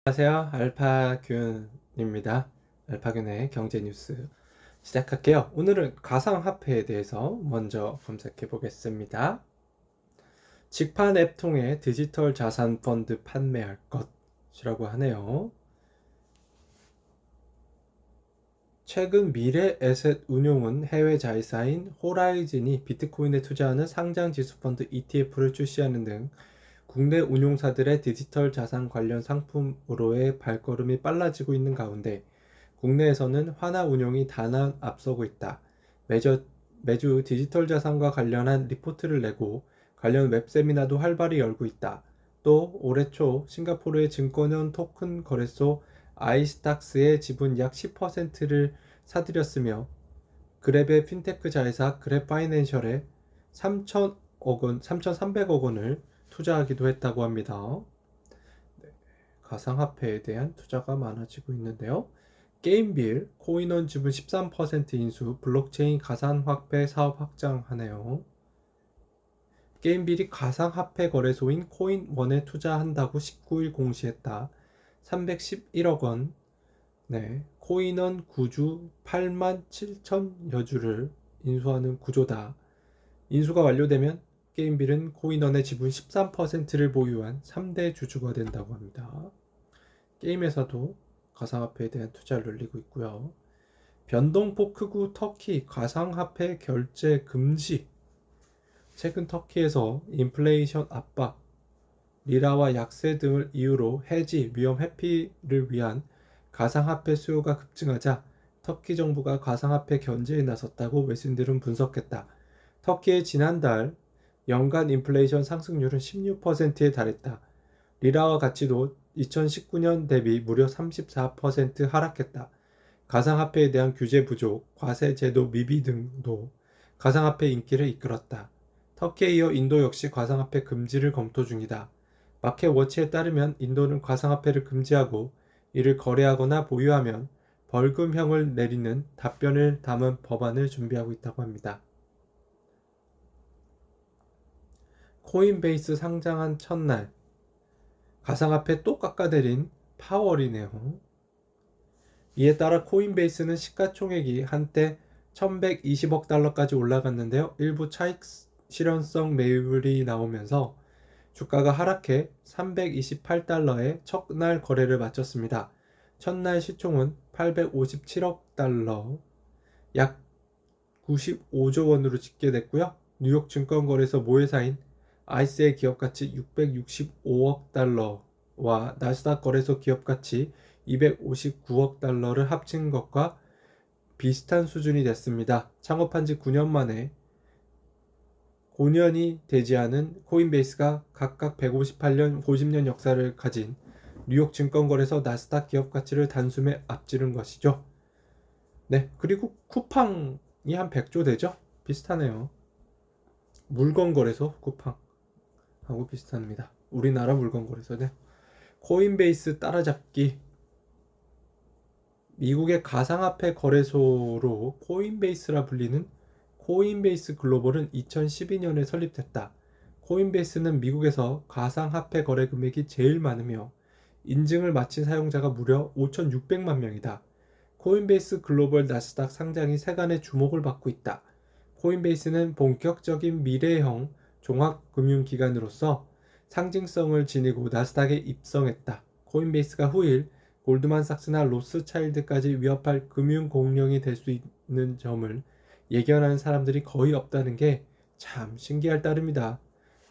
안녕하세요. 알파균입니다. 알파균의 경제 뉴스 시작할게요. 오늘은 가상화폐에 대해서 먼저 검색해 보겠습니다. 직판 앱 통해 디지털 자산 펀드 판매할 것이라고 하네요. 최근 미래 에셋 운용은 해외 자회사인 호라이즌이 비트코인에 투자하는 상장 지수 펀드 ETF를 출시하는 등 국내 운용사들의 디지털 자산 관련 상품으로의 발걸음이 빨라지고 있는 가운데 국내에서는 화나 운용이 단한 앞서고 있다. 매주 디지털 자산과 관련한 리포트를 내고 관련 웹세미나도 활발히 열고 있다. 또 올해 초 싱가포르의 증권형 토큰 거래소 아이스탁스의 지분 약 10%를 사들였으며 그랩의 핀테크 자회사 그랩파이낸셜에 3,300억 원을 투자하기도 했다고 합니다. 가상화폐에 대한 투자가 많아지고 있는데요. 게임빌, 코인원 지분 13% 인수, 블록체인 가상화폐 사업 확장하네요. 게임빌이 가상화폐 거래소인 코인원에 투자한다고 19일 공시했다. 311억 원. 네, 코인원 구주 8만 7천여 주를 인수하는 구조다. 인수가 완료되면 게임빌은 코인원의 지분 13%를 보유한 3대 주주가 된다고 합니다. 게임에서도 가상화폐에 대한 투자를 늘리고 있고요. 변동폭 크고 터키 가상화폐 결제 금지. 최근 터키에서 인플레이션 압박, 리라와 약세 등을 이유로 해지, 위험 회피를 위한 가상화폐 수요가 급증하자 터키 정부가 가상화폐 견제에 나섰다고 외신들은 분석했다. 터키의 지난달 연간 인플레이션 상승률은 16%에 달했다. 리라와 가치도 2019년 대비 무려 34% 하락했다. 가상화폐에 대한 규제 부족, 과세 제도 미비 등도 가상화폐 인기를 이끌었다. 터키에 이어 인도 역시 가상화폐 금지를 검토 중이다. 마켓워치에 따르면 인도는 가상화폐를 금지하고 이를 거래하거나 보유하면 벌금형을 내리는 답변을 담은 법안을 준비하고 있다고 합니다. 코인베이스 상장한 첫날 가상화폐 또 깎아내린 파월이네요. 이에 따라 코인베이스는 시가총액이 한때 1120억 달러까지 올라갔는데요. 일부 차익 실현성 매물이 나오면서 주가가 하락해 328달러에 첫날 거래를 마쳤습니다. 첫날 시총은 857억 달러, 약 95조 원으로 집계됐고요. 뉴욕 증권거래소 모회사인 아이스의 기업가치 665억 달러와 나스닥 거래소 기업가치 259억 달러를 합친 것과 비슷한 수준이 됐습니다. 창업한 지 9년 만에 5년이 되지 않은 코인베이스가 각각 158년, 50년 역사를 가진 뉴욕 증권거래소 나스닥 기업가치를 단숨에 앞지른 것이죠. 네, 그리고 쿠팡이 한 100조 되죠? 비슷하네요. 물건거래소 쿠팡하고 비슷합니다. 우리나라 물건거래소네. 코인베이스 따라잡기. 미국의 가상화폐 거래소로 코인베이스라 불리는 코인베이스 글로벌은 2012년에 설립됐다. 코인베이스는 미국에서 가상화폐 거래 금액이 제일 많으며 인증을 마친 사용자가 무려 5,600만 명이다. 코인베이스 글로벌 나스닥 상장이 세간의 주목을 받고 있다. 코인베이스는 본격적인 미래형 종합금융기관으로서 상징성을 지니고 나스닥에 입성했다. 코인베이스가 후일 골드만삭스나 로스차일드까지 위협할 금융 공룡이 될 수 있는 점을 예견하는 사람들이 거의 없다는 게 참 신기할 따름이다.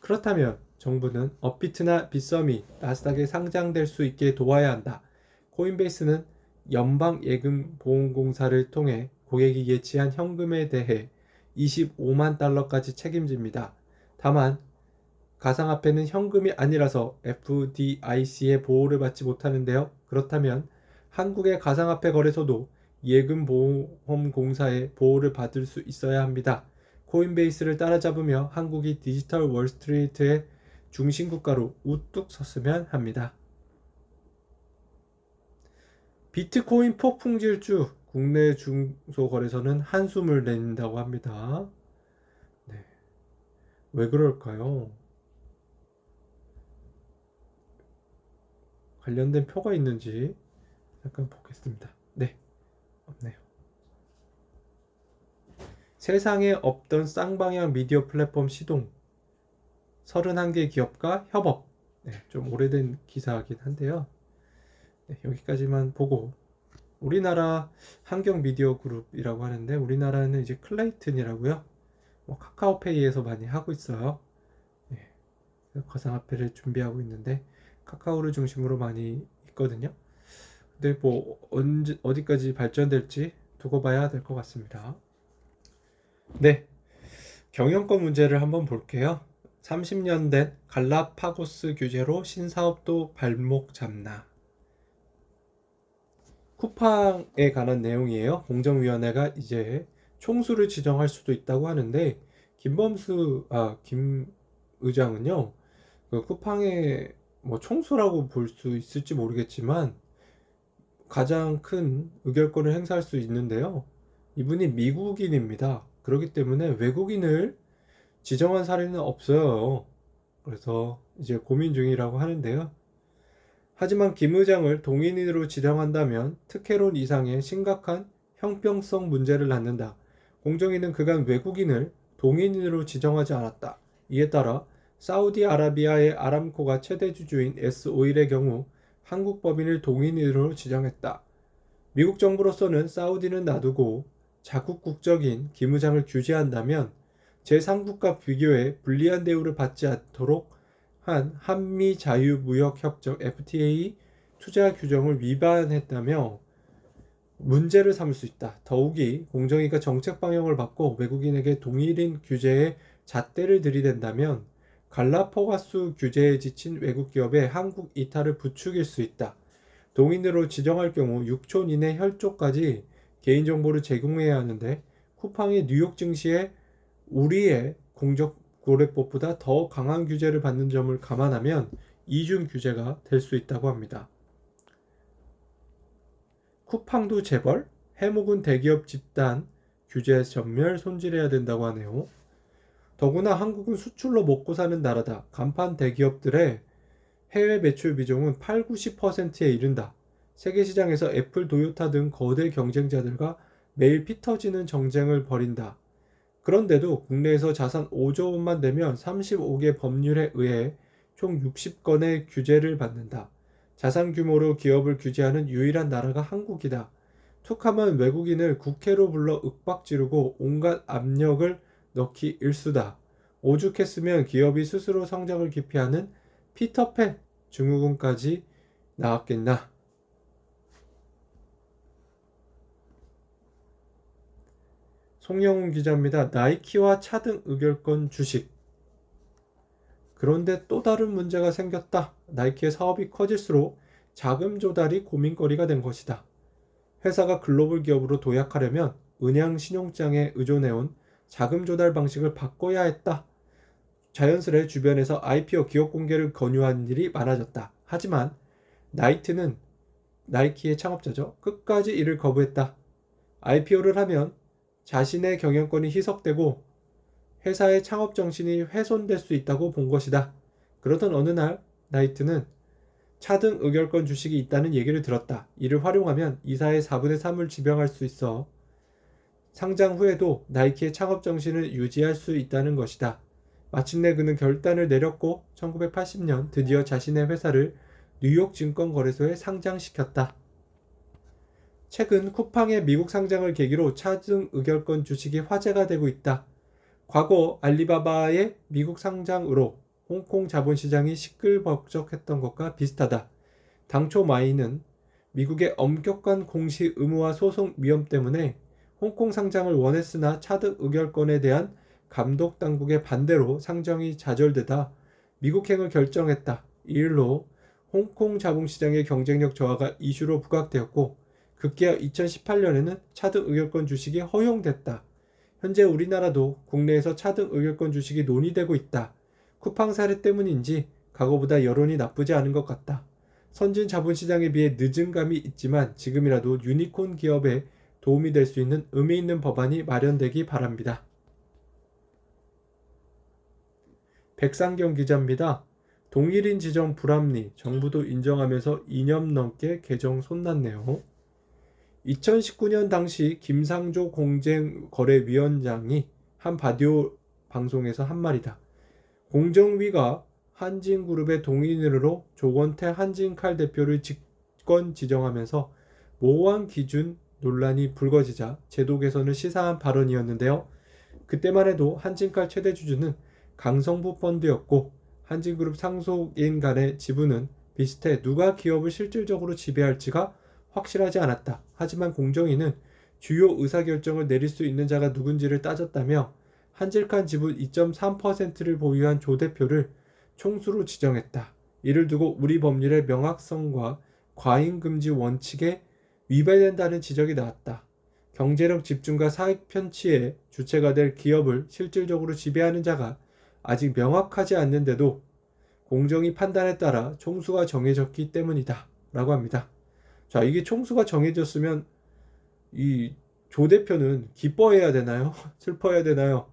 그렇다면 정부는 업비트나 빗썸이 나스닥에 상장될 수 있게 도와야 한다. 코인베이스는 연방예금보험공사를 통해 고객이 예치한 현금에 대해 25만 달러까지 책임집니다. 다만 가상화폐는 현금이 아니라서 FDIC의 보호를 받지 못하는데요. 그렇다면 한국의 가상화폐 거래소도 예금보험공사의 보호를 받을 수 있어야 합니다. 코인베이스를 따라잡으며 한국이 디지털 월스트리트의 중심국가로 우뚝 섰으면 합니다. 비트코인 폭풍 질주, 국내 중소거래소는 한숨을 낸다고 합니다. 네, 왜 그럴까요? 관련된 표가 있는지 잠깐 보겠습니다. 네, 없네요. 세상에 없던 쌍방향 미디어 플랫폼 시동, 31개 기업과 협업. 네, 좀 오래된 기사이긴 한데요. 네, 여기까지만 보고, 우리나라 환경 미디어 그룹이라고 하는데, 우리나라는 이제 클레이튼이라고요. 카카오페이에서 많이 하고 있어요. 네, 가상화폐를 준비하고 있는데 카카오를 중심으로 많이 있거든요. 근데 뭐 언제 어디까지 발전될지 두고 봐야 될 것 같습니다. 네, 경영권 문제를 한번 볼게요. 30년 된 갈라파고스 규제로 신사업도 발목 잡나. 쿠팡에 관한 내용이에요. 공정위원회가 이제 총수를 지정할 수도 있다고 하는데 김 의장은요, 그 쿠팡의 뭐 총수라고 볼 수 있을지 모르겠지만 가장 큰 의결권을 행사할 수 있는데요. 이분이 미국인입니다. 그렇기 때문에 외국인을 지정한 사례는 없어요. 그래서 이제 고민 중이라고 하는데요. 하지만 김 의장을 동인으로 지정한다면 특혜론 이상의 심각한 형평성 문제를 낳는다. 공정위는 그간 외국인을 동인으로 지정하지 않았다. 이에 따라 사우디아라비아의 아람코가 최대 주주인 S-오일의 경우 한국 법인을 동인으로 지정했다. 미국 정부로서는 사우디는 놔두고 자국 국적인 김 의장을 규제한다면 제3국과 비교해 불리한 대우를 받지 않도록 한 한미 자유무역협정 FTA 투자 규정을 위반했다며 문제를 삼을 수 있다. 더욱이 공정위가 정책 방향을 바꿔 외국인에게 동일인 규제에 잣대를 들이댄다면 갈라파고스 규제에 지친 외국 기업의 한국 이탈을 부추길 수 있다. 동인으로 지정할 경우 6촌 이내 혈족까지 개인정보를 제공해야 하는데 쿠팡이 뉴욕 증시에 우리의 공적거래법보다 더 강한 규제를 받는 점을 감안하면 이중 규제가 될 수 있다고 합니다. 쿠팡도 재벌, 해묵은 대기업 집단 규제 전멸 손질해야 된다고 하네요. 더구나 한국은 수출로 먹고 사는 나라다. 간판 대기업들의 해외 매출 비중은 8, 90%에 이른다. 세계 시장에서 애플, 도요타 등 거대 경쟁자들과 매일 피 터지는 정쟁을 벌인다. 그런데도 국내에서 자산 5조 원만 되면 35개 법률에 의해 총 60건의 규제를 받는다. 자산 규모로 기업을 규제하는 유일한 나라가 한국이다. 툭하면 외국인을 국회로 불러 윽박지르고 온갖 압력을 넣기 일수다. 오죽했으면 기업이 스스로 성장을 기피하는 피터팬 증후군까지 나왔겠나. 송영훈 기자입니다. 나이키와 차등 의결권 주식. 그런데 또 다른 문제가 생겼다. 나이키의 사업이 커질수록 자금 조달이 고민거리가 된 것이다. 회사가 글로벌 기업으로 도약하려면 은행 신용장에 의존해온 자금 조달 방식을 바꿔야 했다. 자연스레 주변에서 IPO 기업 공개를 권유하는 일이 많아졌다. 하지만 나이키의 창업자죠. 끝까지 이를 거부했다. IPO를 하면 자신의 경영권이 희석되고 회사의 창업 정신이 훼손될 수 있다고 본 것이다. 그러던 어느 날 나이트는 차등 의결권 주식이 있다는 얘기를 들었다. 이를 활용하면 이사의 4분의 3을 지병할 수 있어 상장 후에도 나이키의 창업 정신을 유지할 수 있다는 것이다. 마침내 그는 결단을 내렸고 1980년 드디어 자신의 회사를 뉴욕 증권거래소에 상장시켰다. 최근 쿠팡의 미국 상장을 계기로 차등 의결권 주식이 화제가 되고 있다. 과거 알리바바의 미국 상장으로 홍콩 자본시장이 시끌벅적했던 것과 비슷하다. 당초 마이는 미국의 엄격한 공시 의무화 소송 위험 때문에 홍콩 상장을 원했으나 차등 의결권에 대한 감독 당국의 반대로 상장이 좌절되다 미국행을 결정했다. 이 일로 홍콩 자본시장의 경쟁력 저하가 이슈로 부각되었고 급기야 2018년에는 차등 의결권 주식이 허용됐다. 현재 우리나라도 국내에서 차등 의결권 주식이 논의되고 있다. 쿠팡 사례 때문인지 과거보다 여론이 나쁘지 않은 것 같다. 선진 자본시장에 비해 늦은 감이 있지만 지금이라도 유니콘 기업에 도움이 될 수 있는 의미 있는 법안이 마련되기 바랍니다. 백상경 기자입니다. 동일인 지정 불합리, 정부도 인정하면서 2년 넘게 개정 손났네요. 2019년 당시 김상조 공정거래위원장이 한 라디오 방송에서 한 말이다. 공정위가 한진그룹의 동인으로 조건태 한진칼 대표를 직권 지정하면서 모호한 기준 논란이 불거지자 제도 개선을 시사한 발언이었는데요. 그때만 해도 한진칼 최대 주주는 강성부 펀드였고 한진그룹 상속인 간의 지분은 비슷해 누가 기업을 실질적으로 지배할지가 확실하지 않았다. 하지만 공정위는 주요 의사결정을 내릴 수 있는 자가 누군지를 따졌다며 한질칸 지분 2.3%를 보유한 조 대표를 총수로 지정했다. 이를 두고 우리 법률의 명확성과 과잉금지 원칙에 위배된다는 지적이 나왔다. 경제력 집중과 사익 편취의 주체가 될 기업을 실질적으로 지배하는 자가 아직 명확하지 않는데도 공정위 판단에 따라 총수가 정해졌기 때문이다. 라고 합니다. 자, 이게 총수가 정해졌으면 이 조 대표는 기뻐해야 되나요? 슬퍼해야 되나요?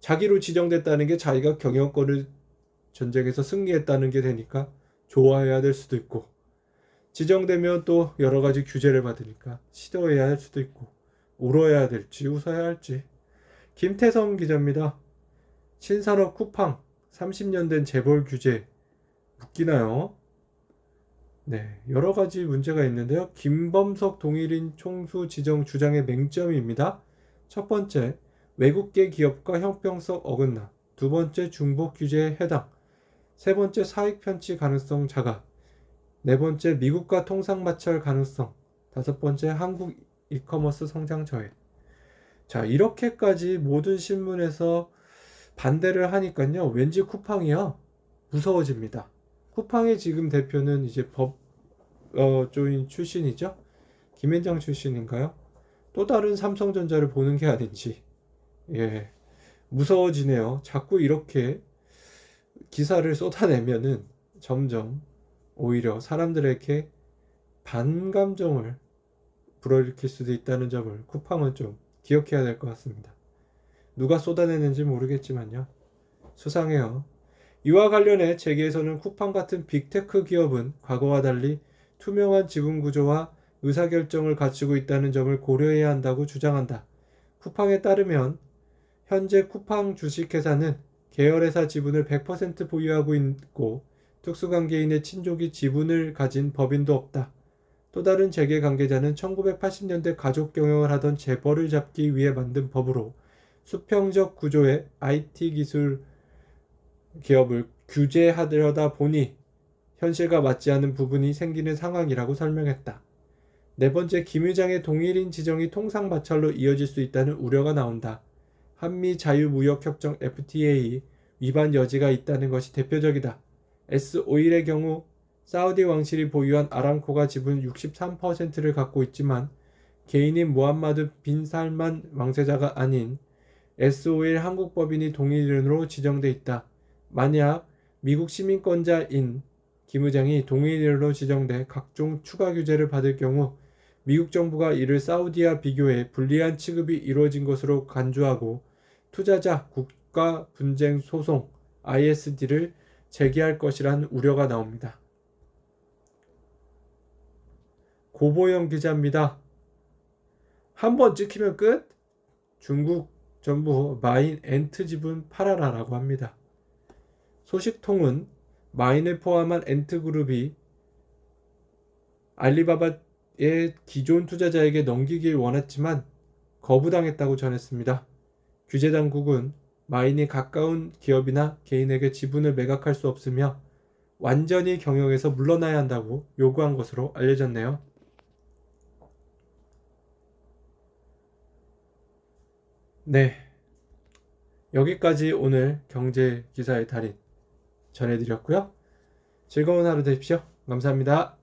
자기로 지정됐다는 게 자기가 경영권을 전쟁에서 승리했다는 게 되니까 좋아해야 될 수도 있고, 지정되면 또 여러 가지 규제를 받으니까 싫어해야 할 수도 있고, 울어야 될지 웃어야 할지. 김태성 기자입니다. 신산업 쿠팡 30년 된 재벌 규제 묶이나요? 네, 여러 가지 문제가 있는데요. 김범석 동일인 총수 지정 주장의 맹점입니다. 첫 번째, 외국계 기업과 형평성 어긋나. 두 번째, 중복 규제에 해당. 세 번째, 사익 편취 가능성 자가. 네 번째, 미국과 통상 마찰 가능성. 다섯 번째, 한국 이커머스 성장 저해. 자, 이렇게까지 모든 신문에서 반대를 하니까요. 왠지 쿠팡이요. 무서워집니다. 쿠팡의 지금 대표는 이제 조인 출신이죠. 김앤장 출신인가요? 또 다른 삼성전자를 보는 게 아닌지. 예, 무서워지네요. 자꾸 이렇게 기사를 쏟아내면은 점점 오히려 사람들에게 반감정을 불어일으킬 수도 있다는 점을 쿠팡은 좀 기억해야 될 것 같습니다. 누가 쏟아내는지 모르겠지만요. 수상해요. 이와 관련해 재계에서는 쿠팡 같은 빅테크 기업은 과거와 달리 투명한 지분 구조와 의사결정을 갖추고 있다는 점을 고려해야 한다고 주장한다. 쿠팡에 따르면 현재 쿠팡 주식회사는 계열회사 지분을 100% 보유하고 있고 특수관계인의 친족이 지분을 가진 법인도 없다. 또 다른 재계 관계자는 1980년대 가족 경영을 하던 재벌을 잡기 위해 만든 법으로 수평적 구조의 IT 기술 기업을 규제하려다 보니 현실과 맞지 않는 부분이 생기는 상황이라고 설명했다. 네 번째, 김 의장의 동일인 지정이 통상 마찰로 이어질 수 있다는 우려가 나온다. 한미 자유무역협정 FTA 위반 여지가 있다는 것이 대표적이다. S-오일의 경우 사우디 왕실이 보유한 아람코가 지분 63%를 갖고 있지만 개인인 모함마드 빈 살만 왕세자가 아닌 S-오일 한국 법인이 동일인으로 지정돼 있다. 만약 미국 시민권자인 김 의장이 동일인으로 지정돼 각종 추가 규제를 받을 경우 미국 정부가 이를 사우디와 비교해 불리한 취급이 이루어진 것으로 간주하고 투자자 국가 분쟁 소송 ISD를 제기할 것이란 우려가 나옵니다. 고보영 기자입니다. 한번 찍히면 끝? 중국 정부 마인 엔트 지분 팔아라라고 합니다. 소식통은 마인을 포함한 엔트그룹이 알리바바의 기존 투자자에게 넘기길 원했지만 거부당했다고 전했습니다. 규제 당국은 마인이 가까운 기업이나 개인에게 지분을 매각할 수 없으며 완전히 경영에서 물러나야 한다고 요구한 것으로 알려졌네요. 네, 여기까지 오늘 경제 기사의 달인 전해드렸고요. 즐거운 하루 되십시오. 감사합니다.